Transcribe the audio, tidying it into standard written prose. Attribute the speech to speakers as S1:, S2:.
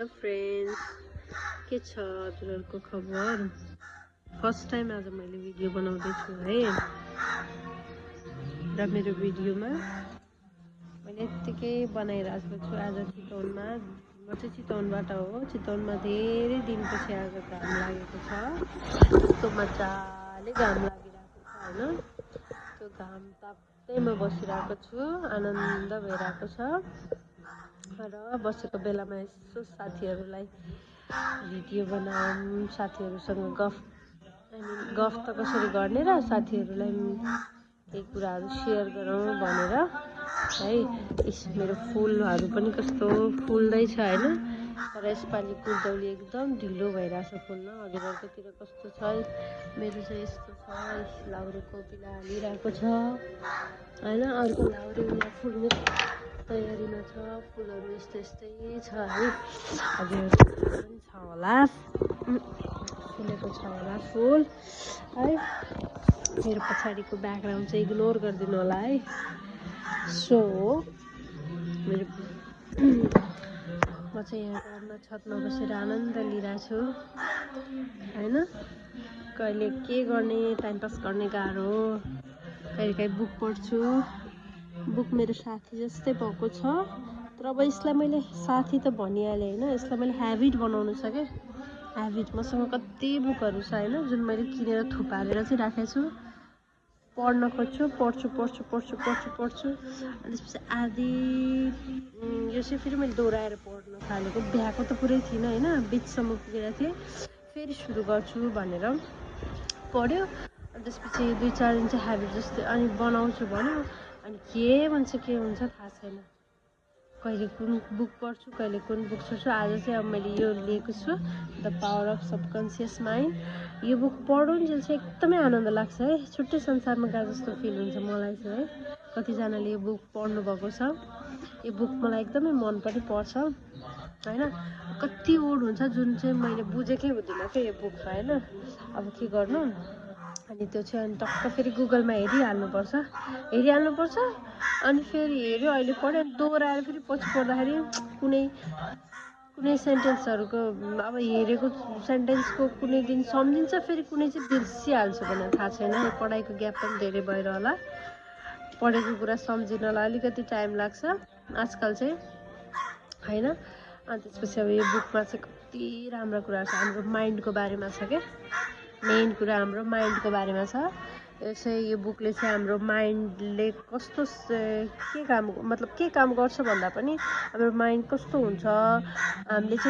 S1: Friends के छ हजुरहरुको खबर। फर्स्ट टाइम आज मैले भिडियो बनाउँदैछु है र मेरो भिडियोमा मैले यतिकै बनाइरहेको छु। आज चितवनमा म चाहिँ चितवनबाट हो। चितवनमा धेरै दिनपछि आज घाम लागेको छ। यस्तो मजाले घाम लागिरहेको छ हैन। त्यो घाम ताप्दै म बसिरहेको छु, आनन्द भइरहेको छ। र बसेको बेलामा यसो साथीहरूलाई भिडियो बनाऊँ, साथीहरूसँग गफ त कसरी गर्ने र साथीहरूलाई केही कुराहरू सेयर गरौँ भनेर है। मेरो फुलहरू पनि कस्तो फुल्दैछ हैन। तर यसपालि कुर्दौली एकदम ढिलो भइरहेछ फुल्न। हजुरहरुकोतिर कस्तो छ? मेरो चाहिँ यस्तो छ, लाउरे कोपिला हालिरहेको छ हैन। अर्को लाउरे यहाँ फुल्ने तयारीमा छ। फुलहरू यस्तै छ है। हजुरहरुको पनि छ होला, फुलेको छ होला फुल है। मेरो पछाडिको ब्याकग्राउन्ड चाहिँ इग्नोर गरिदिनु होला है। सो मेरो म चाहिँ यहाँ घरमा छतमा बसेर आनन्द लिइरहेको छु हैन। कहिले के गर्ने, टाइम पास गर्ने गाह्रो, कहिले बुक पढ्छु। बुक मेरो साथी जस्तै भएको छ, तर अब यसलाई मैले साथी त भनिहालेँ हैन। यसलाई मैले ह्याबिट बनाउनु छ के। ह्याबिट मसँग कति बुकहरू छ हैन, जुन मैले किनेर थुपारेर चाहिँ राखेको छु। पढ्न खोज्छु, पढ्छु अनि त्यसपछि आधी यो चाहिँ फेरि मैले दोहोऱ्याएर पढ्न थालेको। भ्याएको त पुरै थिइनँ हैन, बिचसम्म पुगेर थिएँ। फेरि सुरु गर्छु भनेर पढ्यो। अनि त्यसपछि 2-4 दिन चाहिँ ह्याबिट जस्तै अनि बनाउँछु भन्यो। अनि के हुन्छ थाहा छैन। कहिले कुन बुक पढ्छु, कहिले कुन बुक छोड्छु। आज चाहिँ अब मैले यो लिएको छु, the power of subconscious mind. यो बुक पढुन्जेल चाहिँ एकदमै आनन्द लाग्छ है। छुट्टै संसारमा गए जस्तो फिल हुन्छ मलाई चाहिँ है। कतिजनाले यो बुक पढ्नु भएको छ। यो बुक मलाई एकदमै मन पनि पर्छ हैन। कति वर्ड हुन्छ जुन चाहिँ मैले बुझेकै हुँदिनँ क्या यो बुकमा हैन। अब के गर्नु, अनि त्यो चाहिँ अनि टक्क फेरि गुगलमा हेरिहाल्नुपर्छ अनि फेरि हेऱ्यो, अहिले पढ्यो, अनि दोहोऱ्याएर फेरि पछि पढ्दाखेरि कुनै सेन्टेन्सहरूको अब हेरेको सेन्टेन्सको कुनै दिन सम्झिन्छ, फेरि कुनै चाहिँ बिर्सिहाल्छु भनेर थाहा छैन। यो पढाइको ग्याप पनि धेरै भएर होला, पढेको कुरा सम्झिनलाई अलिकति टाइम लाग्छ आजकल चाहिँ हैन। अनि त्यसपछि अब यो बुकमा चाहिँ कति राम्रो कुराहरू छ। हाम्रो माइन्डको बारेमा छ क्या। मेन कुरा हाम्रो माइन्डको बारेमा छ। यो बुकले चाहिँ हाम्रो माइन्डले कस्तो के काम गर्छ भन्दा पनि हाम्रो माइन्ड कस्तो हुन्छ, हामीले चाहिँ